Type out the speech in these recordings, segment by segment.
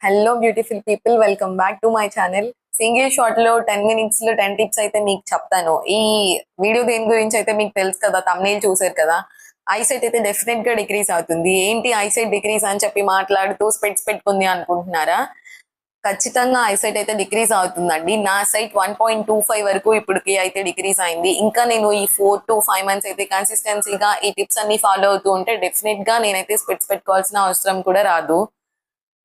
Hello beautiful people, welcome back to my channel. Single shot లో 10 minutes లో 10 tips అయితే మీకు చెప్తాను. ఈ వీడియో దేని గురించి అయితే మీకు తెలుసు కదా, thumbnail చూసారు కదా. ఐసైట్ అయితే డెఫినెట్ గా డిక్రీజ్ అవుతుంది. ఏంటి ఐసైట్ డిక్రీజ్ అని చెప్పి మాట్లాడుతూ స్పెట్స్ పెట్టుకుంది అనుకుంటున్నారా? ఖచ్చితంగా ఐసైట్ అయితే డిక్రీజ్ అవుతుందండి. నా సైట్ 1.25 వరకు ఇప్పటికి అయితే డిక్రీజ్ అయింది. ఇంకా నేను ఈ 4 to 5 months అయితే కన్సిస్టెన్సీగా ఈ టిప్స్ అన్ని ఫాలో అవుతూ ఉంటే డెఫినెట్ గా నేనైతే స్పెట్స్ పెట్టుకోవాల్సిన అవసరం కూడా రాదు.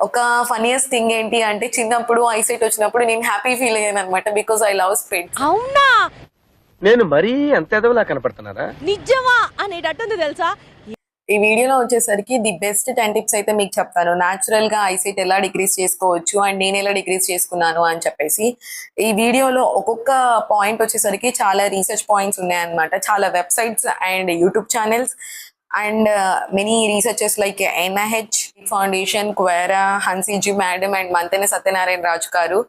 ఒక ఫనియస్ట్ థింగ్ ఏంటి అంటే, చిన్నప్పుడు ఐసైట్ వచ్చినప్పుడు నేను హ్యాపీ ఫీల్ అయ్యాను అనమాట. బికాస్ ఐ లవ్ స్పెట్స్. అవునా? నేను మరీ అంత ఎదవలా కనపడుతున్నారా? నిజమా అనేటట్టుంది తెలుసా? ఈ వీడియోలో వచ్చేసరికి ది బెస్ట్ 10 టిప్స్ అయితే మీకు చెప్తాను. న్యాచురల్ గా ఐసైట్ ఎలా డిక్రీజ్ చేసుకోవచ్చు అండ్ నేను ఎలా డిక్రీజ్ చేసుకున్నాను అని చెప్పేసి. ఈ వీడియోలో ఒక్కొక్క పాయింట్ వచ్చేసరికి చాలా రీసెర్చ్ పాయింట్స్ ఉన్నాయన్నమాట. చాలా websites and YouTube channels and many researches like NIH foundation, Quora, Hansiji madam and Mantena Satyanarayana Raju గారు,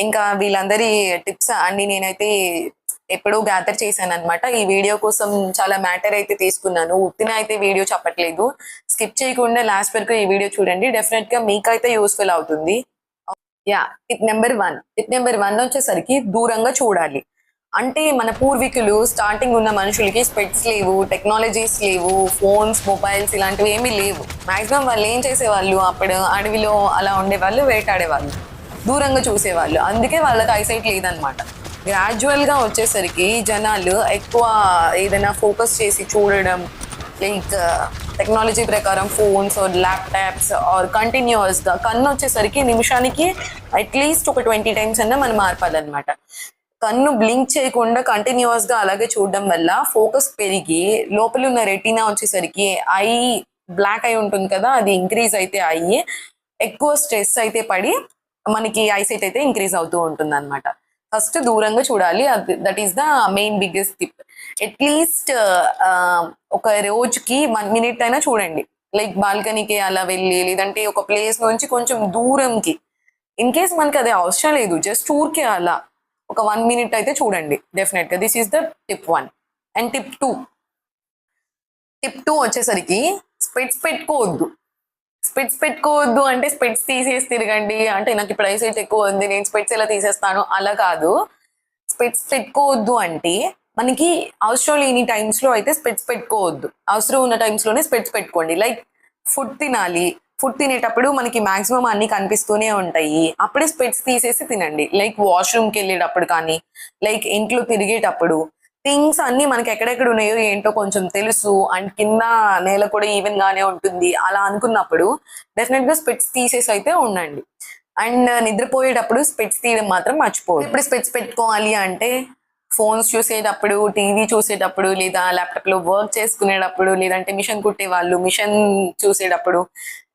ఇంకా వీళ్ళందరి టిప్స్ అన్ని నేనైతే ఎప్పుడూ గ్యాదర్ చేశాను అనమాట. ఈ వీడియో కోసం చాలా మ్యాటర్ అయితే తీసుకున్నాను. ఉత్తిన అయితే వీడియో చెప్పట్లేదు. స్కిప్ చేయకుండా లాస్ట్ వరకు ఈ వీడియో చూడండి. డెఫినెట్ గా మీకైతే యూస్ఫుల్ అవుతుంది. టిప్ నెంబర్ 1 వచ్చేసరికి దూరంగా చూడాలి. అంటే మన పూర్వీకులు స్టార్టింగ్ ఉన్న మనుషులకి స్పెట్స్ లేవు, టెక్నాలజీస్ లేవు, ఫోన్స్, మొబైల్స్ ఇలాంటివి ఏమీ లేవు. మాక్సిమం వాళ్ళు ఏం చేసేవాళ్ళు, అప్పుడు అడవిలో అలా ఉండేవాళ్ళు, వేటాడేవాళ్ళు, దూరంగా చూసేవాళ్ళు. అందుకే వాళ్ళకి ఐసైట్ లేదనమాట. గ్రాడ్యువల్ గా వచ్చేసరికి జనాలు ఎక్కువ ఏదైనా ఫోకస్ చేసి చూడడం, లైక్ టెక్నాలజీ ప్రకారం phones or laptops or continuous గా కన్ను వచ్చేసరికి నిమిషానికి అట్లీస్ట్ ఒక 20 times అన్నా మనం మార్పాలన్నమాట. కన్ను బ్లింక్ చేయకుండా కంటిన్యూస్ గా అలాగే చూడడం వల్ల ఫోకస్ పెరిగి లోపల ఉన్న రెటీనా వచ్చేసరికి ఐ బ్లాక్ అయి ఉంటుంది కదా, అది ఇంక్రీజ్ అయితే అయ్యి ఎక్కువ స్ట్రెస్ అయితే పడి మనకి ఐసైట్ అయితే ఇంక్రీజ్ అవుతూ ఉంటుంది అనమాట. ఫస్ట్ దూరంగా చూడాలి. That is the main biggest tip. At least ఒక రోజుకి 1 minute అయినా చూడండి. లైక్ బాల్కనీకి అలా వెళ్ళి, లేదంటే ఒక ప్లేస్ నుంచి కొంచెం దూరంకి, ఇన్ కేస్ మనకి అది అవసరం లేదు, జస్ట్ ఊరికే అలా ఒక 1 minute అయితే చూడండి డెఫినెట్ గా. This is the tip 1. And tip two వచ్చేసరికి స్పెట్స్ పెట్టుకోవద్దు. స్పెట్స్ పెట్టుకోవద్దు అంటే స్పెట్స్ తీసేసి తిరగండి అంటే, నాకు ఇప్పుడు ఐసైట్ ఎక్కువ ఉంది నేను స్పెట్స్ ఎలా తీసేస్తాను అలా కాదు. స్పెట్స్ పెట్టుకోవద్దు అంటే మనకి అవసరం లేని టైమ్స్ లో అయితే స్పెట్స్ పెట్టుకోవద్దు. అవసరం ఉన్న టైమ్స్ లోనే స్పెట్స్ పెట్టుకోండి. లైక్ ఫుడ్ తినాలి, ఫుడ్ తినేటప్పుడు మనకి మాక్సిమం అన్ని కనిపిస్తూనే ఉంటాయి, అప్పుడే స్పెట్స్ తీసేసి తినండి. లైక్ వాష్రూమ్కి వెళ్ళేటప్పుడు కానీ, లైక్ ఇంట్లో తిరిగేటప్పుడు థింగ్స్ అన్ని మనకి ఎక్కడెక్కడ ఉన్నాయో ఏంటో కొంచెం తెలుసు అండ్ కింద నేల కూడా ఈవెన్ గానే ఉంటుంది అలా అనుకున్నప్పుడు డెఫినెట్ గా స్పెట్స్ తీసేసి అయితే ఉండండి. అండ్ నిద్రపోయేటప్పుడు స్పెట్స్ తీయడం మాత్రం మర్చిపోదు. ఇప్పుడు స్పెట్స్ పెట్టుకోవాలి అంటే ఫోన్స్ చూసేటప్పుడు, టీవీ చూసేటప్పుడు, లేదా ల్యాప్టాప్ లో వర్క్ చేసుకునేటప్పుడు, లేదంటే మిషన్ కుట్టే వాళ్ళు మిషన్ చూసేటప్పుడు,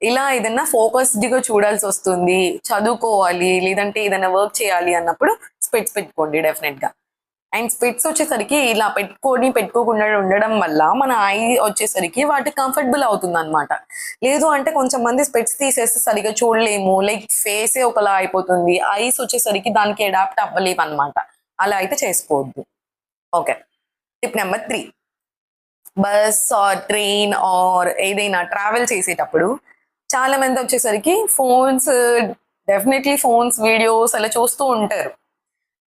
ఇలా ఏదైనా ఫోకస్డ్ గా చూడాల్సి వస్తుంది, చదువుకోవాలి, లేదంటే ఏదైనా వర్క్ చేయాలి అన్నప్పుడు స్పెట్స్ పెట్టుకోండి డెఫినెట్ గా. అండ్ స్పెట్స్ వచ్చేసరికి ఇలా పెట్టుకోకుండా ఉండడం వల్ల మన ఐ వచ్చేసరికి వాటి కంఫర్టబుల్ అవుతుంది అనమాట. లేదు అంటే కొంచెం మంది స్పెట్స్ తీసేస్తే సరిగా చూడలేము, లైక్ ఫేసే ఒకలా అయిపోతుంది, ఐస్ వచ్చేసరికి దానికి అడాప్ట్ అవ్వలేము అనమాట. అలా అయితే చేసుకోవద్దు. Okay. Tip number 3, bus or train or ఏదైనా ట్రావెల్ చేసేటప్పుడు చాలా మంది వచ్చేసరికి ఫోన్స్, డెఫినెట్లీ ఫోన్స్, వీడియోస్ అలా చూస్తూ ఉంటారు.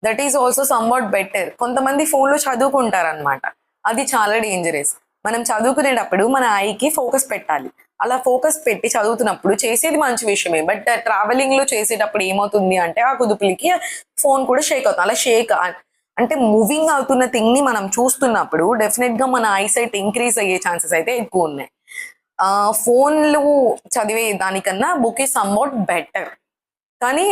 That is also somewhat better. కొంతమంది ఫోన్లో చదువుకుంటారు అనమాట. అది చాలా డేంజరస్. మనం చదువుకునేటప్పుడు మన ఐకి ఫోకస్ పెట్టాలి. అలా ఫోకస్ పెట్టి చదువుతున్నప్పుడు చేసేది మంచి విషయమే, బట్ ట్రావెలింగ్ లో చేసేటప్పుడు ఏమవుతుంది అంటే ఆ కుదుపులకి ఫోన్ కూడా షేక్ అవుతుంది. అలా షేక్ అంటే మూవింగ్ అవుతున్న థింగ్ ని మనం చూస్తున్నప్పుడు డెఫినెట్ గా మన ఐసైట్ ఇంక్రీజ్ అయ్యే ఛాన్సెస్ అయితే ఎక్కువ ఉన్నాయి. ఫోన్లు చదివే దానికన్నా బుక్ ఈజ్ సమ్వాట్ బెటర్. కానీ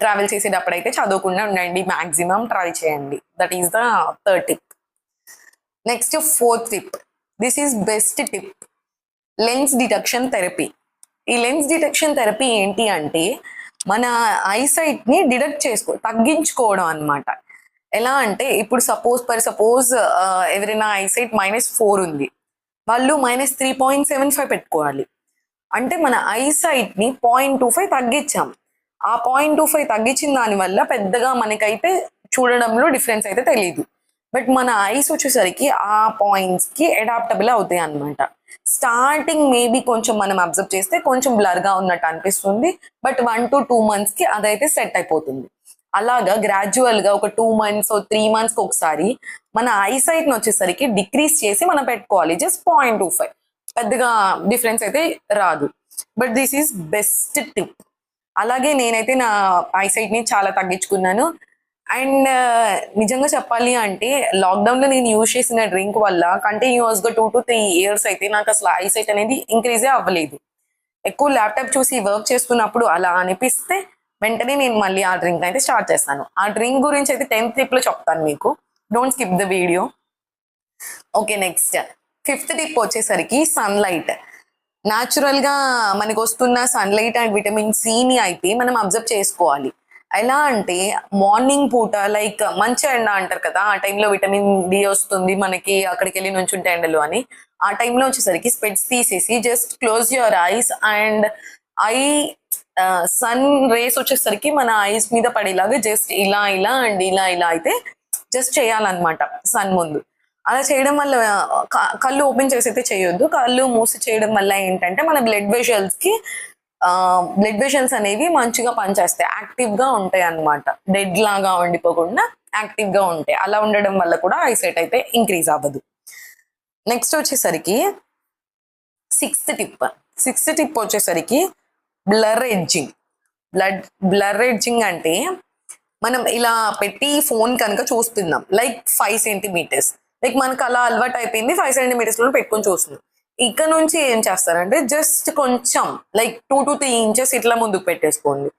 ట్రావెల్ చేసేటప్పుడు అయితే చదవకుండా ఉండండి, మాక్సిమం ట్రై చేయండి. That is the 3rd tip. Next 4th tip. This is best tip, lens detection therapy. ఈ లెన్స్ డిటెక్షన్ థెరపీ ఏంటి అంటే మన ఐసైట్ ని తగ్గించుకోవడం అనమాట. ఎలా అంటే ఇప్పుడు సపోజ్ ఎవరైనా ఐసైట్ -4 ఉంది, వాళ్ళు -3.75 పెట్టుకోవాలి. అంటే మన ఐసైట్ ని 0.25 తగ్గించాం. ఆ 0.25 తగ్గించిన దాని వల్ల పెద్దగా మనకైతే చూడడంలో డిఫరెన్స్ అయితే తెలియదు. బట్ మన ఐస్ వచ్చేసరికి ఆ పాయింట్స్ కి అడాప్టబుల్ అవుతాయి అనమాట. స్టార్టింగ్ మేబీ కొంచెం మనం అబ్జర్వ్ చేస్తే కొంచెం బ్లర్ గా ఉన్నట్టు అనిపిస్తుంది, బట్ 1 to 2 months కి అదైతే సెట్ అయిపోతుంది. అలాగా గ్రాడ్యువల్ గా ఒక 2 months 3 months కి ఒకసారి మన ఐసైట్ ని వచ్చేసరికి డిక్రీస్ చేసి మనం పెట్టుకోవాలి. జస్ట్ 0.25, పెద్దగా డిఫరెన్స్ అయితే రాదు. But this is best tip. అలాగే నేనైతే నా ఐసైట్ ని చాలా తగ్గించుకున్నాను. అండ్ నిజంగా చెప్పాలి అంటే లాక్డౌన్ లో నేను యూజ్ చేసిన డ్రింక్ వల్ల కంటిన్యూస్ గా 2 to 3 years అయితే నాకు అసలు ఐసైట్ అనేది ఇంక్రీజే అవ్వలేదు. ఎక్కువ ల్యాప్టాప్ చూసి వర్క్ చేస్తున్నప్పుడు అలా అనిపిస్తే వెంటనే నేను మళ్ళీ ఆ డ్రింక్ అయితే స్టార్ట్ చేస్తాను. ఆ డ్రింక్ గురించి అయితే 10th టిప్ లో చెప్తాను మీకు. Don't skip the video. Okay, next 5th tip వచ్చేసరికి సన్లైట్. న్యాచురల్ గా మనకు వస్తున్న సన్లైట్ అండ్ విటమిన్ సిని అయితే మనం అబ్జర్వ్ చేసుకోవాలి. ఎలా అంటే మార్నింగ్ పూట లైక్ మంచి ఎండ అంటారు కదా, ఆ టైంలో విటమిన్ డి వస్తుంది మనకి, అక్కడికి వెళ్ళి నుంచుంటే ఎండలు అని. ఆ టైంలో వచ్చేసరికి స్పెట్స్ తీసేసి just close your eyes and I sun rays వచ్చేసరికి మన ఐస్ మీద పడేలాగా జస్ట్ ఇలా ఇలా అండ్ ఇలా ఇలా అయితే జస్ట్ చేయాలన్నమాట సన్ ముందు. అలా చేయడం వల్ల కళ్ళు ఓపెన్ చేసి అయితే చేయొద్దు. కళ్ళు మూసి చేయడం వల్ల ఏంటంటే మన బ్లడ్ వెషల్స్ అనేవి మంచిగా పనిచేస్తాయి, యాక్టివ్ గా ఉంటాయి అన్నమాట. డెడ్ లాగా ఉండిపోకుండా యాక్టివ్ గా ఉంటాయి. అలా ఉండడం వల్ల కూడా ఐసైట్ అయితే ఇంక్రీజ్ అవ్వదు. నెక్స్ట్ వచ్చేసరికి 6th టిప్ వచ్చేసరికి బ్లర్ ఎడ్జింగ్. బ్లర్ ఎడ్జింగ్ అంటే మనం ఇలా పెట్టి ఫోన్ కనుక చూస్తున్నాం లైక్ 5 centimeters, లైక్ మనకు అలా అలవాటు అయిపోయింది 5 centimeters లో పెట్టుకొని చూస్తున్నాం. ఇక్కడ నుంచి ఏం చేస్తారంటే జస్ట్ కొంచెం లైక్ 2 to 3 inches ఇట్లా ముందుకు పెట్టేసుకోండి,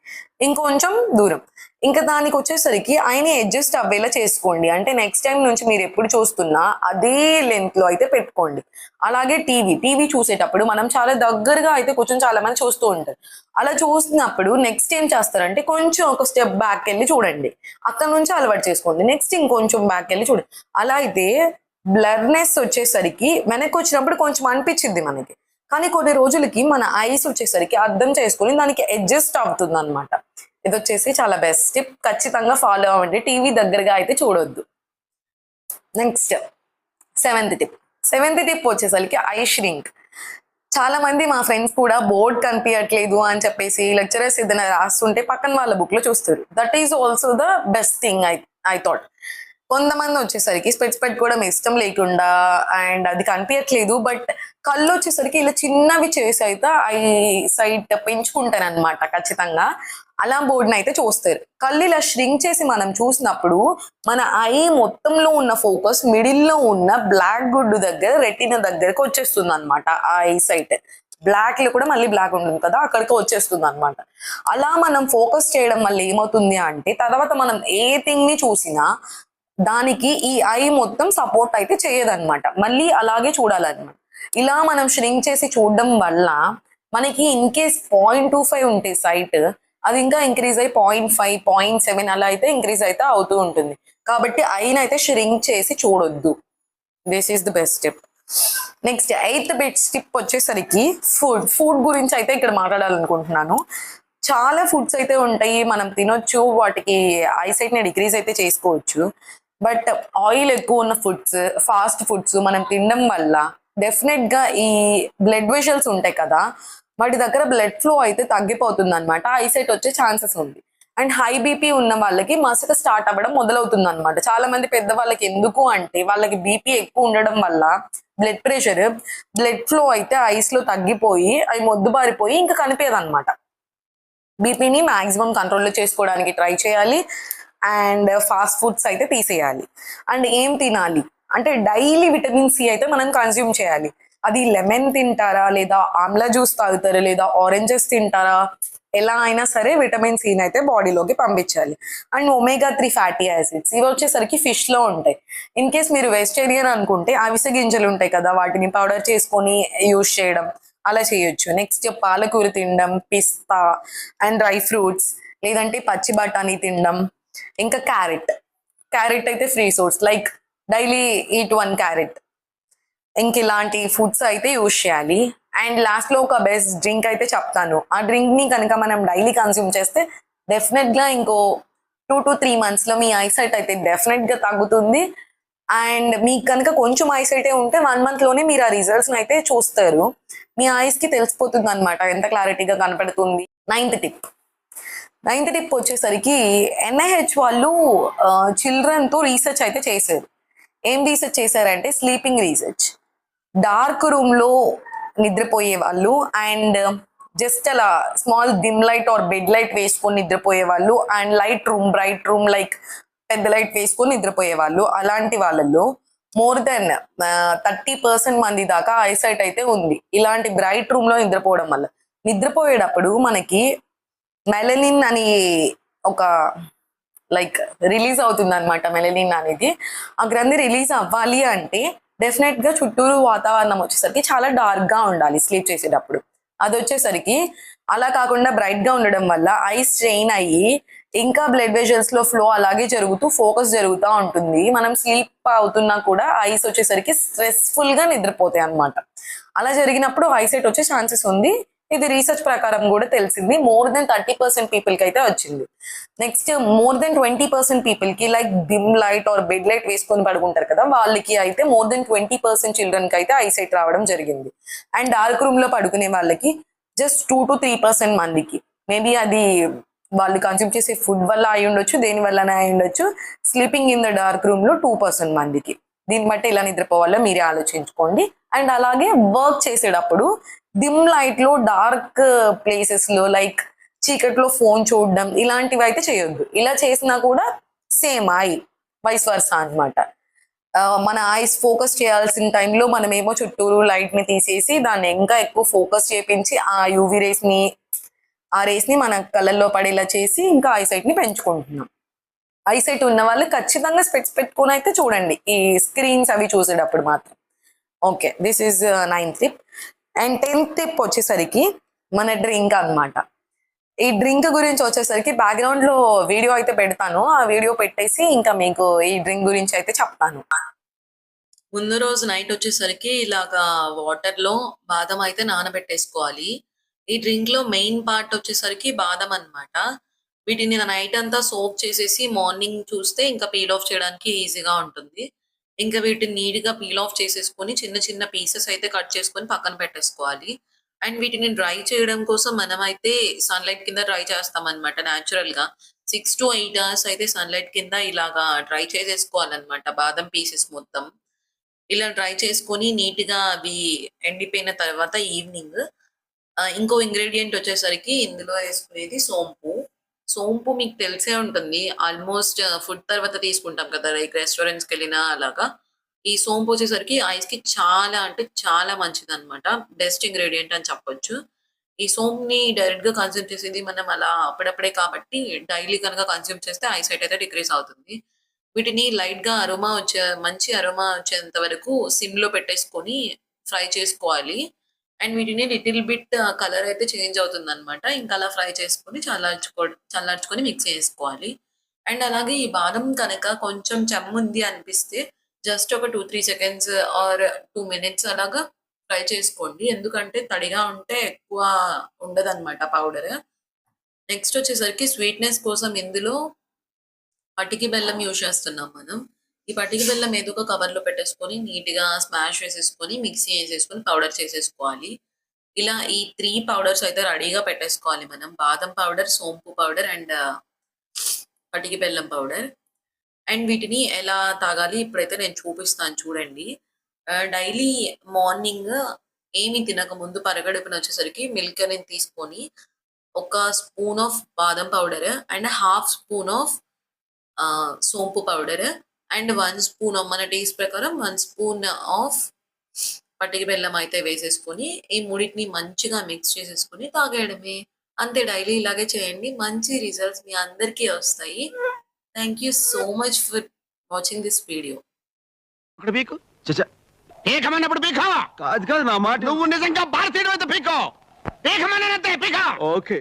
ఇంకొంచెం దూరం. ఇంకా దానికి వచ్చేసరికి ఆయన అడ్జస్ట్ అవ్వేలా చేసుకోండి. అంటే నెక్స్ట్ టైం నుంచి మీరు ఎప్పుడు చూస్తున్నా అదే లెంత్ లో అయితే పెట్టుకోండి. అలాగే టీవీ చూసేటప్పుడు మనం చాలా దగ్గరగా అయితే కూర్చొని చాలా మంది చూస్తూ ఉంటారు. అలా చూస్తున్నప్పుడు నెక్స్ట్ ఏం చేస్తారంటే కొంచెం ఒక స్టెప్ బ్యాక్ వెళ్ళి చూడండి, అక్కడ నుంచి అలవాటు చేసుకోండి. నెక్స్ట్ ఇంకొంచెం బ్యాక్ వెళ్ళి చూడండి. అలా అయితే బ్లర్నెస్ వచ్చేసరికి వెనక్కి వచ్చినప్పుడు కొంచెం అనిపించింది మనకి, కానీ కొన్ని రోజులకి మన ఐస్ వచ్చేసరికి అర్థం చేసుకుని దానికి అడ్జస్ట్ అవుతుంది అనమాట. ఇది వచ్చేసి చాలా బెస్ట్ టిప్, ఖచ్చితంగా ఫాలో అవ్వండి. టీవీ దగ్గరగా అయితే చూడొద్దు. నెక్స్ట్ 7th టిప్ వచ్చేసరికి ఐ ష్రింక్. చాలా మంది మా ఫ్రెండ్స్ కూడా బోర్డ్ కనిపించట్లేదు అని చెప్పేసి లెక్చరర్స్ ఏదైనా రాస్తుంటే పక్కన వాళ్ళ బుక్ లో చూస్తారు. That is also the best thing I thought. కొంతమంది వచ్చేసరికి స్పెట్స్ పెట్టుకోవడం ఇష్టం లేకుండా అండ్ అది కనిపించట్లేదు, బట్ కళ్ళు వచ్చేసరికి ఇలా చిన్నవి చేసి అయితే ఐ సైట్ పెంచుకుంటారు అనమాట ఖచ్చితంగా. అలా బోర్డుని అయితే చూస్తారు. కళ్ళు ఇలా ష్రింక్ చేసి మనం చూసినప్పుడు మన ఐ మొత్తంలో ఉన్న ఫోకస్ మిడిల్లో ఉన్న బ్లాక్ గుడ్డు దగ్గర రెటీనా దగ్గరకు వచ్చేస్తుంది అనమాట. ఆ ఐ సైట్ బ్లాక్ లో కూడా మళ్ళీ బ్లాక్ ఉంటుంది కదా, అక్కడికి వచ్చేస్తుంది అనమాట. అలా మనం ఫోకస్ చేయడం వల్ల ఏమవుతుంది అంటే తర్వాత మనం ఏ థింగ్ ని చూసినా దానికి ఈ ఐ మొత్తం సపోర్ట్ అయితే చేయదన్నమాట, మళ్ళీ అలాగే చూడాలన్నమాట. ఇలా మనం ష్రింక్ చేసి చూడడం వల్ల మనకి ఇన్ కేస్ 0.25 ఉంటే సైట్, అది ఇంకా ఇంక్రీజ్ అయ్యి 0.5 0.7 అలా అయితే ఇంక్రీజ్ అయితే అవుతూ ఉంటుంది. కాబట్టి ఐని అయితే ష్రింక్ చేసి చూడొద్దు. This is the best tip. Next 8th best tip వచ్చేసరికి ఫుడ్ గురించి అయితే ఇక్కడ మాట్లాడాలనుకుంటున్నాను. చాలా ఫుడ్స్ అయితే ఉంటాయి మనం తినొచ్చు, వాటికి ఐసైట్ ని డిక్రీజ్ అయితే చేసుకోవచ్చు. బట్ ఆయిల్ ఎక్కువ ఉన్న ఫుడ్స్, ఫాస్ట్ ఫుడ్స్ మనం తినడం వల్ల డెఫినెట్ గా ఈ బ్లడ్ వెషల్స్ ఉంటాయి కదా, వాటి దగ్గర బ్లడ్ ఫ్లో అయితే తగ్గిపోతుంది అనమాట. ఐసైట్ వచ్చే ఛాన్సెస్ ఉంది. అండ్ హై బీపీ ఉన్న వాళ్ళకి మసక స్టార్ట్ అవ్వడం మొదలవుతుంది అనమాట. చాలా మంది పెద్దవాళ్ళకి ఎందుకు అంటే వాళ్ళకి బీపీ ఎక్కువ ఉండడం వల్ల బ్లడ్ ప్రెషర్, బ్లడ్ ఫ్లో అయితే ఐస్ లో తగ్గిపోయి అవి మొద్దుబారిపోయి ఇంకా కనిపించదు అనమాట. బీపీని మాక్సిమం కంట్రోల్లో చేసుకోవడానికి ట్రై చేయాలి. అండ్ ఫాస్ట్ ఫుడ్స్ అయితే తీసేయాలి. అండ్ ఏం తినాలి అంటే డైలీ విటమిన్ సి అయితే మనం కన్స్యూమ్ చేయాలి. అది లెమన్ తింటారా, లేదా ఆమ్లా జ్యూస్ తాగుతారా, లేదా ఆరెంజెస్ తింటారా, ఎలా అయినా సరే విటమిన్ సిని అయితే బాడీలోకి పంపించాలి. అండ్ ఒమేగా 3 ఫ్యాటీ యాసిడ్స్ ఇవి వచ్చేసరికి ఫిష్ లో ఉంటాయి. ఇన్ కేస్ మీరు వెజిటేరియన్ అనుకుంటే అవిసె గింజలు ఉంటాయి కదా, వాటిని పౌడర్ చేసుకొని యూజ్ చేయడం అలా చేయొచ్చు. నెక్స్ట్ పాలకూర తినడం, పిస్తా అండ్ డ్రై ఫ్రూట్స్, లేదంటే పచ్చి బఠానీ తినడం. ఇంకా క్యారెట్ అయితే free source, like daily eat 1 carrot. ఇంక ఇలాంటి ఫుడ్స్ అయితే యూజ్ చేయాలి. అండ్ లాస్ట్ లో ఒక బెస్ట్ డ్రింక్ అయితే చెప్తాను. ఆ డ్రింక్ ని కనుక మనం డైలీ కన్స్యూమ్ చేస్తే డెఫినెట్ గా ఇంకో 2 to 3 months లో మీ ఐసైట్ అయితే డెఫినెట్ గా తగ్గుతుంది. అండ్ మీకు కనుక కొంచెం ఐసైటే ఉంటే 1 month లోనే మీరు ఆ రిజల్ట్స్ అయితే చూస్తారు. మీ ఐస్ కి తెలిసిపోతుంది అనమాట ఎంత క్లారిటీగా కనపడుతుంది. నైన్త్ టిప్ వచ్చేసరికి NIH వాళ్ళు చిల్డ్రన్ తో రీసెర్చ్ అయితే చేశారు. ఏం రీసెర్చ్ చేశారంటే స్లీపింగ్ రీసెర్చ్. డార్క్ రూమ్ లో నిద్రపోయే వాళ్ళు అండ్ జస్ట్ అలా small dim light are bed light వేసుకొని నిద్రపోయే వాళ్ళు అండ్ బ్రైట్ రూమ్ లైక్ పెద్ద లైట్ వేసుకొని నిద్రపోయే వాళ్ళు, అలాంటి వాళ్ళల్లో మోర్ దెన్ 30% మంది దాకా ఐసైట్ అయితే ఉంది ఇలాంటి బ్రైట్ రూమ్ లో నిద్రపోవడం వల్ల. నిద్రపోయేటప్పుడు మనకి మెలనిన్ అని ఒక లైక్ రిలీజ్ అవుతుంది అనమాట. మెలనిన్ అనేది ఆ గ్రంథి రిలీజ్ అవ్వాలి అంటే డెఫినెట్ గా చుట్టూరు వాతావరణం వచ్చేసరికి చాలా డార్క్ గా ఉండాలి స్లీప్ చేసేటప్పుడు. అది వచ్చేసరికి అలా కాకుండా బ్రైట్ గా ఉండడం వల్ల ఐస్ స్ట్రెయిన్ అయ్యి ఇంకా బ్లడ్ వెజల్స్ లో ఫ్లో అలాగే జరుగుతూ ఫోకస్ జరుగుతూ ఉంటుంది. మనం స్లీప్ అవుతున్నా కూడా ఐస్ వచ్చేసరికి స్ట్రెస్ఫుల్ గా నిద్రపోతాయి అన్నమాట. అలా జరిగినప్పుడు ఐసైట్ వచ్చే ఛాన్సెస్ ఉంది. ఇది రీసెర్చ్ ప్రకారం కూడా తెలిసింది. మోర్ దెన్ 30% పీపుల్ కి అయితే వచ్చింది. నెక్స్ట్ మోర్ దెన్ 20% పీపుల్ కి like dim light are bed light వేసుకొని పడుకుంటారు కదా, వాళ్ళకి అయితే మోర్ దెన్ 20% చిల్డ్రన్ కి అయితే ఐసైట్ రావడం జరిగింది. అండ్ డార్క్ రూమ్ లో పడుకునే వాళ్ళకి జస్ట్ 2 to 3% మందికి. మేబీ అది వాళ్ళు కన్స్యూమ్ చేసే ఫుడ్ వల్ల అయి ఉండొచ్చు, దేని వల్లనే అయి ఉండొచ్చు. Sleeping in the dark room లో 2% మందికి. దీన్ని బట్టి ఇలా నిద్రపోవాలో మీరే ఆలోచించుకోండి. అండ్ అలాగే వర్క్ చేసేటప్పుడు డిమ్ లైట్ లో డార్క్ ప్లేసెస్ లో లైక్ చీకట్లో ఫోన్ చూడడం ఇలాంటివి అయితే చేయొద్దు. ఇలా చేసినా కూడా సేమ్ వైస్ వర్సా అనమాట. మన ఐస్ ఫోకస్ చేయాల్సిన టైంలో మనం ఏమో చుట్టూరు లైట్ ని తీసేసి దాన్ని ఇంకా ఎక్కువ ఫోకస్ చేపించి ఆ యూవీ రేస్ ని మన కళ్ళల్లో పడేలా చేసి ఇంకా ఐసైట్ ని పెంచుకుంటున్నాం. ఐసైట్ ఉన్న వాళ్ళు ఖచ్చితంగా స్పెట్స్ పెట్టుకుని అయితే చూడండి ఈ స్క్రీన్స్ అవి చూసేటప్పుడు మాత్రం. Okay, this is 9th tip. And 10th tip వచ్చేసరికి మన డ్రింక్ అన్నమాట. ఈ డ్రింక్ గురించి వచ్చేసరికి బ్యాక్గ్రౌండ్ లో వీడియో అయితే పెడతాను. ఆ వీడియో పెట్టేసి ఇంకా మీకు ఈ డ్రింక్ గురించి అయితే చెప్తాను. ముందు రోజు నైట్ వచ్చేసరికి ఇలాగా వాటర్ లో బాదం అయితే నానబెట్టేసుకోవాలి. ఈ డ్రింక్ లో మెయిన్ పార్ట్ వచ్చేసరికి బాదం అన్నమాట. వీటిని నైట్ అంతా సోక్ చేసేసి మార్నింగ్ చూస్తే ఇంకా పీల్ ఆఫ్ చేయడానికి ఈజీగా ఉంటుంది. ఇంకా వీటిని నీట్ గా పీల్ ఆఫ్ చేసేసుకొని చిన్న చిన్న పీసెస్ అయితే కట్ చేసుకొని పక్కన పెట్టేసుకోవాలి. అండ్ వీటిని డ్రై చేయడం కోసం మనం అయితే సన్లైట్ కింద డ్రై చేస్తాం అనమాట. న్యాచురల్ గా 6 to 8 hours అయితే సన్లైట్ కింద ఇలాగా డ్రై చేసేసుకోవాలన్నమాట బాదం పీసెస్ మొత్తం. ఇలా డ్రై చేసుకొని నీట్ గా అవి ఎండిపోయిన తర్వాత ఈవినింగ్ ఇంకో ఇంగ్రీడియంట్ వచ్చేసరికి ఇందులో వేసుకునేది సోంపు. సోంపు మీకు తెలిసే ఉంటుంది. ఆల్మోస్ట్ ఫుడ్ తర్వాత తీసుకుంటాం కదా, లైక్ రెస్టారెంట్స్కి వెళ్ళినా అలాగా. ఈ సోంపు వచ్చేసరికి ఐస్ కి చాలా అంటే చాలా మంచిది అనమాట. బెస్ట్ ఇంగ్రీడియంట్ అని చెప్పొచ్చు. ఈ సోంప్ని డైరెక్ట్ గా కన్స్యూమ్ చేసేది మనం అలా అప్పుడప్పుడే కాబట్టి డైలీ కనుక కన్స్యూమ్ చేస్తే ఐసైట్ అయితే డిక్రీస్ అవుతుంది. వీటిని లైట్ గా మంచి అరోమా వచ్చేంత వరకు సిమ్ లో పెట్టేసుకొని ఫ్రై చేసుకోవాలి. అండ్ వీటిని లిటిల్ బిట్ కలర్ అయితే చేంజ్ అవుతుంది అనమాట. ఇంకా అలా ఫ్రై చేసుకొని చల్లార్చుకొని మిక్స్ చేసుకోవాలి. అండ్ అలాగే ఈ బాదం కనుక కొంచెం చెమ్ముంది అనిపిస్తే జస్ట్ ఒక 2-3 seconds ఆర్ 2 minutes అలాగా ఫ్రై చేసుకోండి. ఎందుకంటే తడిగా ఉంటే ఎక్కువ ఉండదన్నమాట పౌడర్. నెక్స్ట్ వచ్చేసరికి స్వీట్నెస్ కోసం ఇందులో పటికి బెల్లం యూజ్ చేస్తున్నాం మనం. ఈ పటికి బెల్లం ఏదో ఒక కవర్లో పెట్టేసుకొని నీట్గా స్మాష్ వేసేసుకొని మిక్సీ వేసేసుకొని పౌడర్ చేసేసుకోవాలి. ఇలా ఈ 3 పౌడర్స్ అయితే రెడీగా పెట్టేసుకోవాలి మనం. బాదం పౌడర్, సోంపు పౌడర్ అండ్ పటికి బెల్లం పౌడర్. అండ్ వీటిని ఎలా తాగాలి ఇప్పుడైతే నేను చూపిస్తాను చూడండి. డైలీ మార్నింగ్ ఏమి తినక ముందు పరగడుపున వచ్చేసరికి మిల్క్ అనేది తీసుకొని ఒక స్పూన్ ఆఫ్ బాదం powder and half spoon of సోంపు పౌడర్ అండ్ 1 స్పూన్ మన టేస్ట్ ప్రకారం 1 స్పూన్ ఆఫ్ పటికి బెల్లం అయితే వేసేసుకొని ఈ మూడింటిని మంచిగా మిక్స్ చేసేసుకొని తాగేయడమే. అంతే, డైలీ ఇలాగే చేయండి. మంచి రిజల్ట్స్ మీ అందరికీ వస్తాయి. Thank you so much for watching this video. ఇక్కడ పీకు పీకమన్నప్పుడు పీకా కాదు కాదు నా మాట. నువ్వు నిజంగా భారతీయుడు అయితే పీకో. పీకమన్నంతే పీకా. ఓకే.